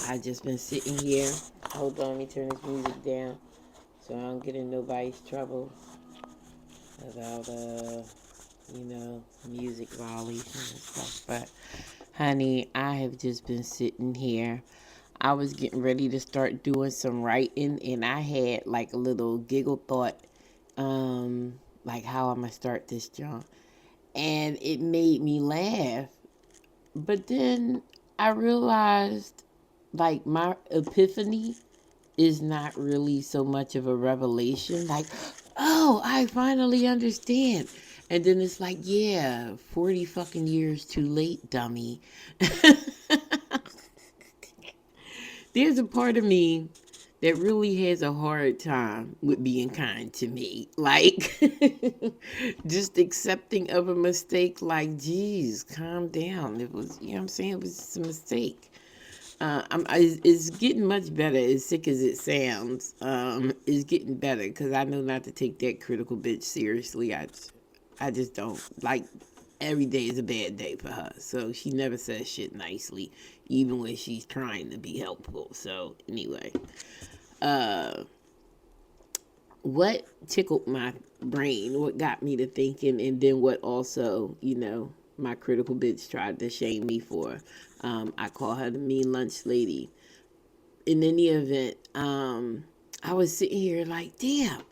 I just been sitting here. Hold on, let me turn this music down so I don't get in nobody's trouble about music violations and stuff. But honey, I have just been sitting here. I was getting ready to start doing some writing, and I had like a little giggle thought, like how I'm gonna start this junk, and it made me laugh. But then I realized, like, my epiphany is not really so much of a revelation. Like, oh, I finally understand. And then it's like, yeah, 40 fucking years too late, dummy. There's a part of me that really has a hard time with being kind to me. Like, just accepting of a mistake, like, geez, calm down. It was, you know what I'm saying? It was just a mistake. It's getting much better, as sick as it sounds. It's getting better because I know not to take that critical bitch seriously. I just don't. Like, every day is a bad day for her. So she never says shit nicely, even when she's trying to be helpful. So anyway, uh, what tickled my brain, what got me to thinking, and then what also, my critical bitch tried to shame me for. I call her the mean lunch lady. In any event, I was sitting here like, damn,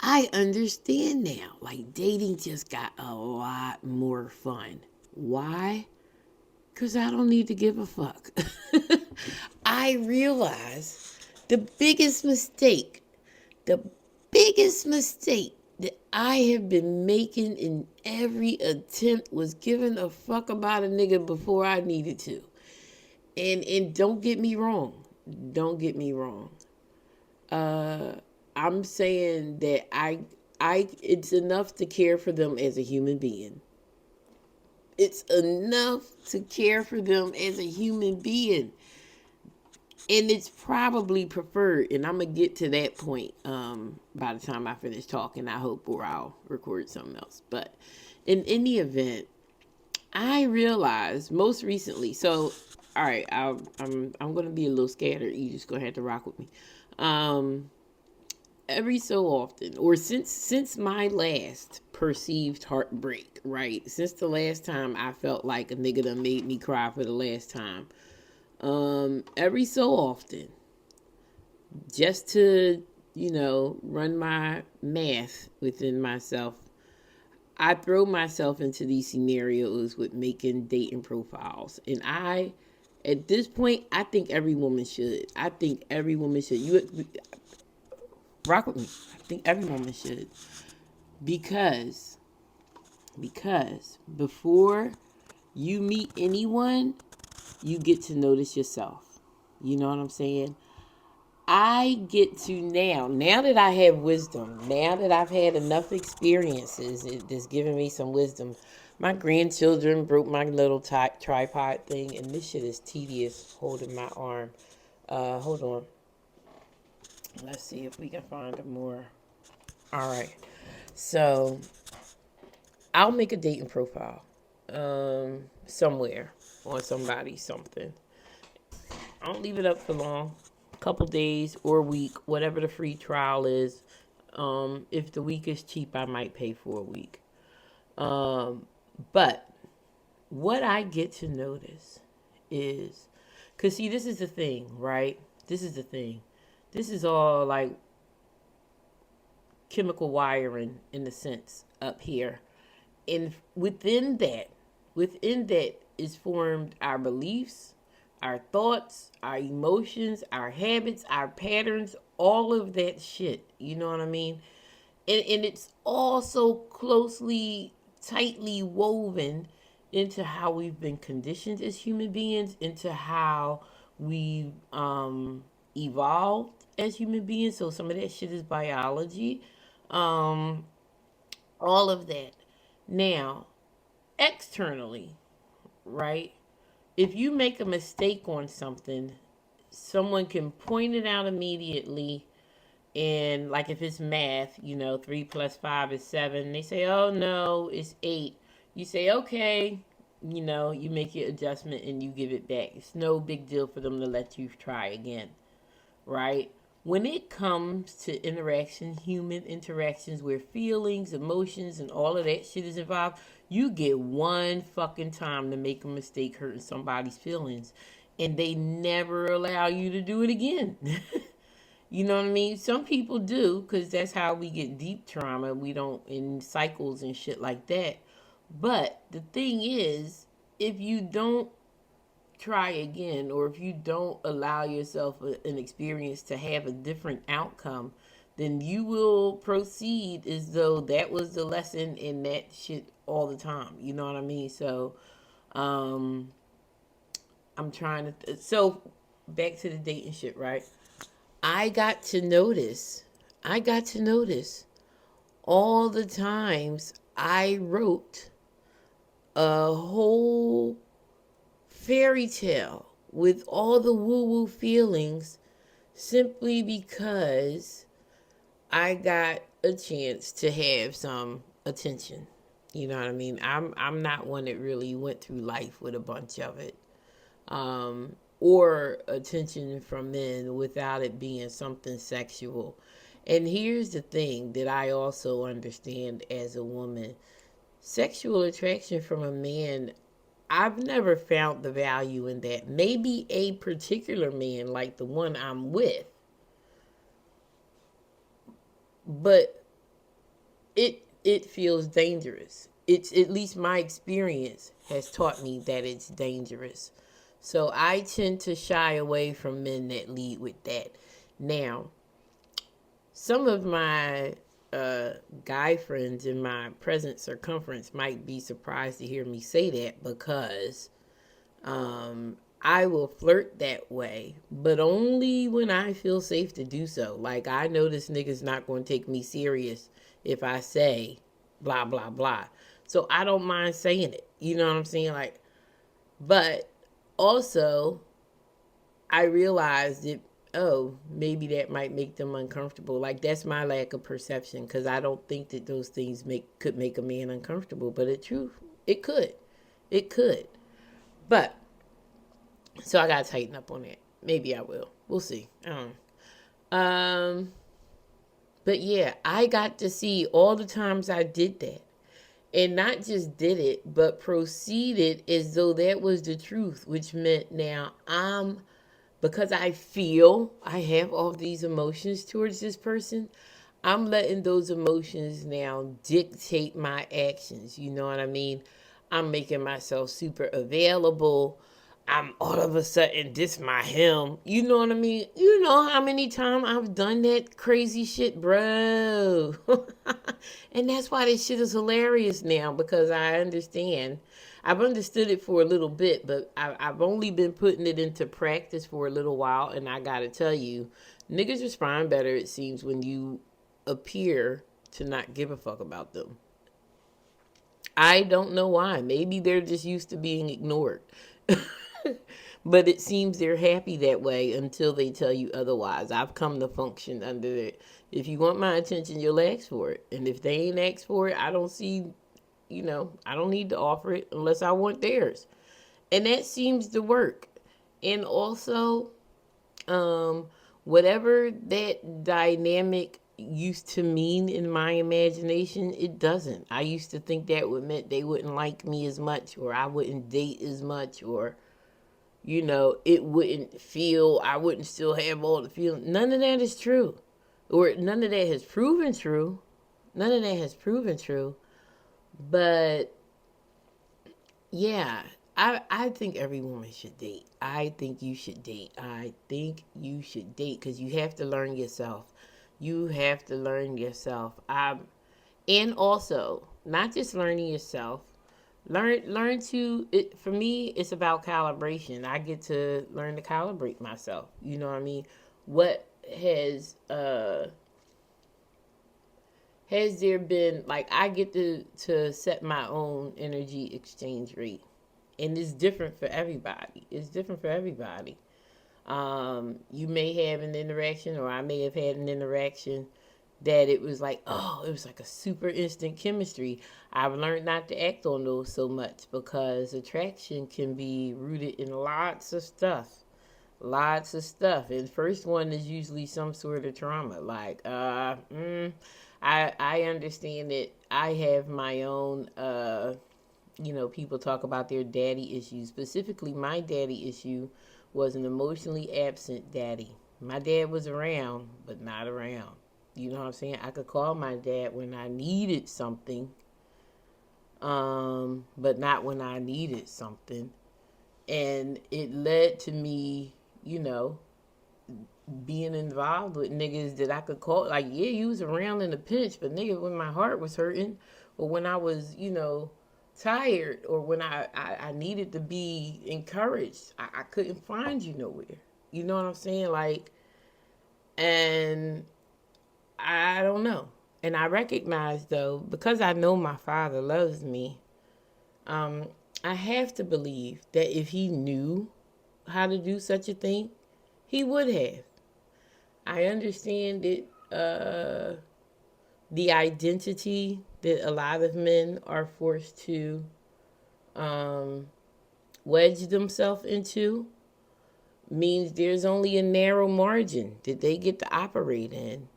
I understand now. Like, dating just got a lot more fun. Why? Because I don't need to give a fuck. I realize the the biggest mistake that I have been making in every attempt was giving a fuck about a nigga before I needed to. And don't get me wrong. Don't get me wrong. Uh I'm saying that I it's enough to care for them as a human being. It's enough to care for them as a human being. And it's probably preferred, and I'm gonna get to that point by the time I finish talking, I hope, or I'll record something else. But in any event, I realized most recently. So, all right, I'm gonna be a little scattered. You just gonna have to rock with me. Um, every so often, or since my last perceived heartbreak, right? Since the last time I felt like a nigga done made me cry for the last time. Every so often, just to run my math within myself, I throw myself into these scenarios with making dating profiles. And at this point, I think every woman should. I think every woman should. You rock with me. I think every woman should. Because, before you meet anyone, you get to notice yourself. You know what I'm saying? I get to now that I have wisdom, now that I've had enough experiences, it's giving me some wisdom. My grandchildren broke my little tripod thing, and this shit is tedious holding my arm. Hold on. Let's see if we can find a more. All right. So I'll make a dating profile somewhere on somebody, something. I don't leave it up for long. A couple days or a week, whatever the free trial is. If the week is cheap, I might pay for a week. Um, but what I get to notice is, because see, this is the thing, right? This is the thing. This is all like chemical wiring in the sense up here. And within that is formed our beliefs, our thoughts, our emotions, our habits, our patterns, all of that shit. You know what I mean? And it's all so closely, tightly woven into how we've been conditioned as human beings, into how we've evolved as human beings. So some of that shit is biology. Um, all of that. Now, externally, right? If you make a mistake on something, someone can point it out immediately. And like if it's math, 3 plus 5 is 7. They say, oh no, it's 8. You say, okay, You know, you make your adjustment and you give it back. It's no big deal for them to let you try again, right? When it comes to interaction, human interactions where feelings, emotions, and all of that shit is involved, you get one fucking time to make a mistake hurting somebody's feelings, and they never allow you to do it again. You know what I mean? Some people do because that's how we get deep trauma. We don't in cycles and shit like that. But the thing is, if you don't try again, or if you don't allow yourself an experience to have a different outcome, then you will proceed as though that was the lesson in that shit all the time. You know what I mean? So, um, I'm trying to. So, back to the dating shit, right? I got to notice. I got to notice all the times I wrote a whole fairy tale with all the woo woo feelings simply because I got a chance to have some attention. You know what I mean? I'm not one that really went through life with a bunch of it. Or attention from men without it being something sexual. And here's the thing that I also understand as a woman: sexual attraction from a man, I've never found the value in that. Maybe a particular man like the one I'm with, but it feels dangerous. It's at least my experience has taught me that it's dangerous. So I tend to shy away from men that lead with that. Now, some of my uh, guy friends in my present circumference might be surprised to hear me say that because I will flirt that way, but only when I feel safe to do so. Like, I know this nigga's not going to take me serious if I say blah, blah, blah. So I don't mind saying it. You know what I'm saying? Like, but also, I realized that, oh, maybe that might make them uncomfortable. Like, that's my lack of perception because I don't think that those things could make a man uncomfortable. But it true, it could. It could. But so I gotta tighten up on that. Maybe I will. We'll see. I don't know. But yeah, I got to see all the times I did that. And not just did it, but proceeded as though that was the truth, which meant now because I feel I have all these emotions towards this person, I'm letting those emotions now dictate my actions. You know what I mean? I'm making myself super available. I'm all of a sudden this my him. You know what I mean? You know how many times I've done that crazy shit, bro. And that's why this shit is hilarious now because I understand. I've understood it for a little bit, but I've only been putting it into practice for a little while. And I gotta tell you, niggas respond better, it seems, when you appear to not give a fuck about them. I don't know why. Maybe they're just used to being ignored. But it seems they're happy that way until they tell you otherwise. I've come to function under it. If you want my attention, you'll ask for it. And if they ain't asked for it, I don't see, I don't need to offer it unless I want theirs. And that seems to work. And also, um, whatever that dynamic used to mean in my imagination, it doesn't. I used to think that would meant they wouldn't like me as much, or I wouldn't date as much, or it wouldn't feel, I wouldn't still have all the feelings. None of that is true. Or none of that has proven true. None of that has proven true. But yeah, I think every woman should date. I think you should date. I think you should date because you have to learn yourself. You have to learn yourself. And also, not just learning yourself, learn to it. For me, it's about calibration. I get to learn to calibrate myself. You know what I mean? What has there been, like, I get to set my own energy exchange rate, and it's different for everybody. It's different for everybody. You may have an interaction, or I may have had an interaction that it was like, oh, it was like a super instant chemistry. I've learned not to act on those so much because attraction can be rooted in lots of stuff. Lots of stuff. And first one is usually some sort of trauma. Like, I understand that I have my own, people talk about their daddy issues. Specifically, my daddy issue was an emotionally absent daddy. My dad was around, but not around. You know what I'm saying? I could call my dad when I needed something, but not when I needed something. And it led to me, you know, being involved with niggas that I could call. Like, yeah, you was around in a pinch, but nigga, when my heart was hurting, or when I was, tired, or when I needed to be encouraged, I couldn't find you nowhere. You know what I'm saying? Like, and I don't know. And I recognize, though, because I know my father loves me, um, I have to believe that if he knew how to do such a thing, he would have. I understand it, the identity that a lot of men are forced to um, wedge themselves into means there's only a narrow margin that they get to operate in,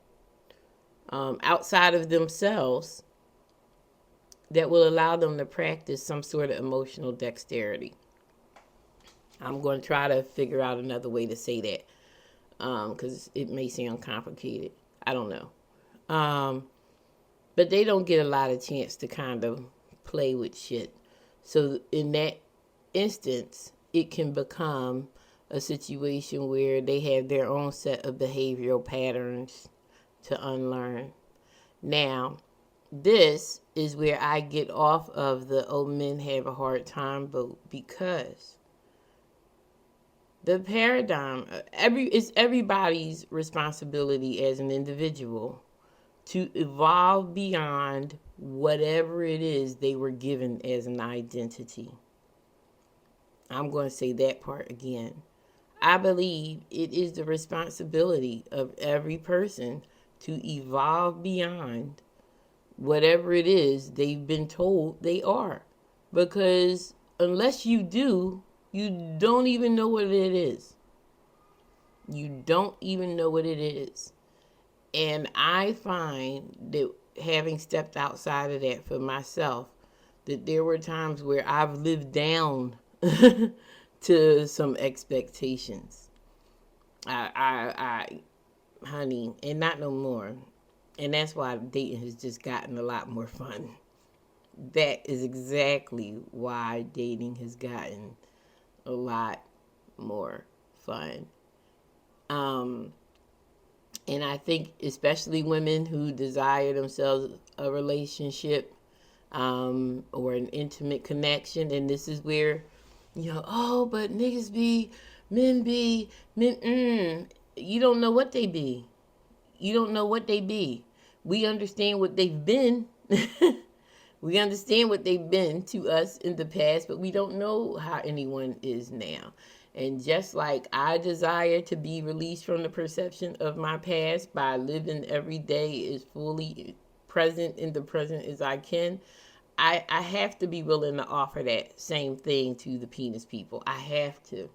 outside of themselves, that will allow them to practice some sort of emotional dexterity. I'm going to try to figure out another way to say that, because it may sound complicated. I don't know. But they don't get a lot of chance to kind of play with shit. So in that instance, it can become a situation where they have their own set of behavioral patterns to unlearn. Now, this is where I get off of the oh, men have a hard time boat, because the paradigm, it's everybody's responsibility as an individual to evolve beyond whatever it is they were given as an identity. I'm going to say that part again. I believe it is the responsibility of every person to evolve beyond whatever it is they've been told they are. Because unless you do, you don't even know what it is. You don't even know what it is. And I find that, having stepped outside of that for myself, that there were times where I've lived down to some expectations. Honey, and not no more. And that's why dating has just gotten a lot more fun. That is exactly why dating has gotten a lot more fun. And I think especially women who desire themselves a relationship, or an intimate connection, and this is where, oh, but niggas be, men be, you don't know what they be. You don't know what they be. We understand what they've been. We understand what they've been to us in the past, but we don't know how anyone is now. And just like I desire to be released from the perception of my past by living every day as fully present in the present as I can, I have to be willing to offer that same thing to the penis people. I have to.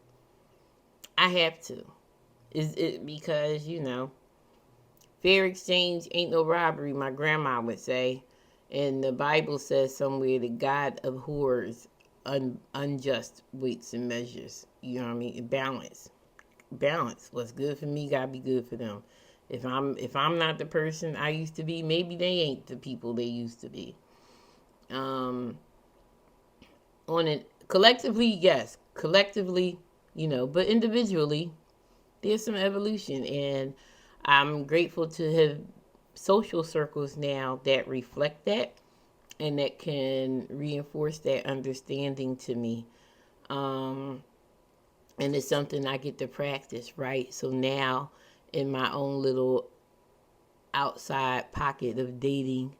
I have to. Is it because, fair exchange ain't no robbery, my grandma would say. And the Bible says somewhere that God abhors unjust weights and measures. You know what I mean? Balance. What's good for me gotta be good for them. If I'm not the person I used to be, maybe they ain't the people they used to be. On it collectively, yes. Collectively, but individually, there's some evolution, and I'm grateful to have social circles now that reflect that and that can reinforce that understanding to me. And it's something I get to practice, right? So now, in my own little outside pocket of dating,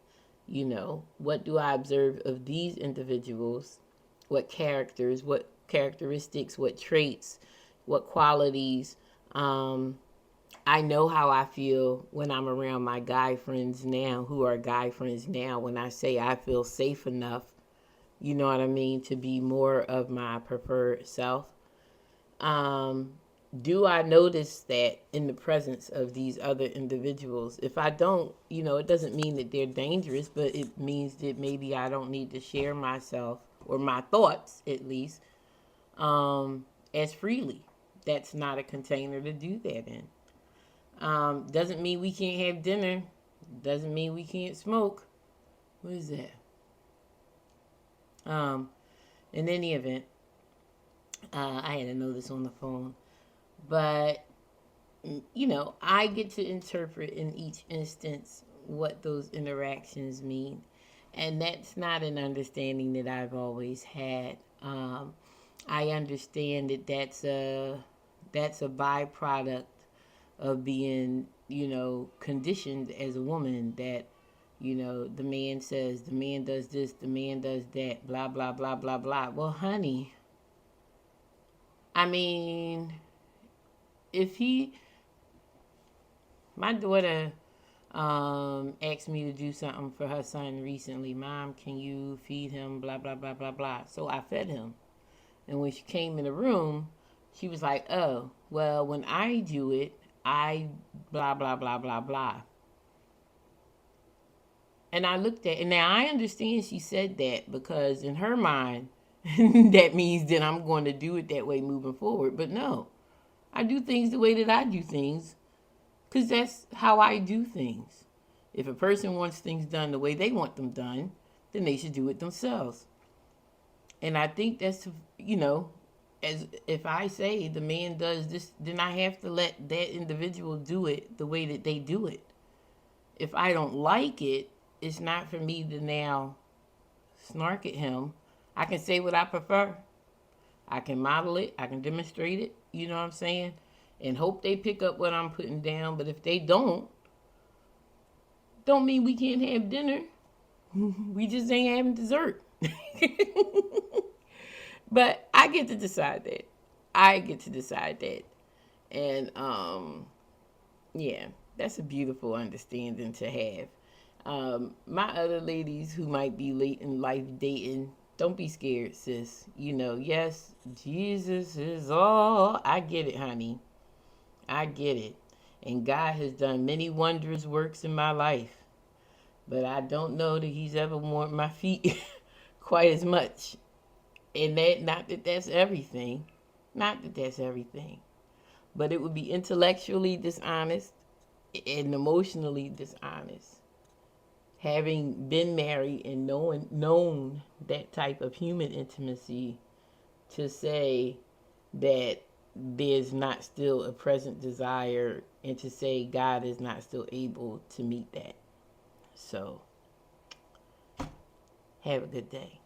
what do I observe of these individuals? What characters, what characteristics, what traits, what qualities, I know how I feel when I'm around my guy friends now, who are guy friends now, when I say I feel safe enough, you know what I mean, to be more of my preferred self. Um, do I notice that in the presence of these other individuals? If I don't, it doesn't mean that they're dangerous, but it means that maybe I don't need to share myself or my thoughts, at least, as freely. That's not a container to do that in. Doesn't mean we can't have dinner. Doesn't mean we can't smoke. What is that? Um, in any event, I had to know this on the phone. But, I get to interpret in each instance what those interactions mean. And that's not an understanding that I've always had. I understand that that's a byproduct of being, conditioned as a woman, that, the man says, the man does this, the man does that, blah, blah, blah, blah, blah. Well, honey, I mean, if he, my daughter asked me to do something for her son recently. Mom, can you feed him? Blah, blah, blah, blah, blah. So I fed him. And when she came in the room, she was like, oh, well, when I do it, I blah, blah, blah, blah, blah. And I looked at, and now I understand she said that because in her mind, that means that I'm going to do it that way moving forward. But no, I do things the way that I do things because that's how I do things. If a person wants things done the way they want them done, then they should do it themselves. And I think that's, as if I say the man does this, then I have to let that individual do it the way that they do it. If I don't like it, it's not for me to now snark at him. I can say what I prefer. I can model it. I can demonstrate it. You know what I'm saying? And hope they pick up what I'm putting down. But if they don't mean we can't have dinner. We just ain't having dessert. But I get to decide that. I get to decide that. And yeah, that's a beautiful understanding to have. My other ladies who might be late in life dating, don't be scared, sis. Yes, Jesus is all. I get it, honey. I get it. And God has done many wondrous works in my life. But I don't know that he's ever warmed my feet quite as much. And not that that's everything. Not that that's everything. But it would be intellectually dishonest and emotionally dishonest. Having been married and known that type of human intimacy, to say that there's not still a present desire, and to say God is not still able to meet that. So, have a good day.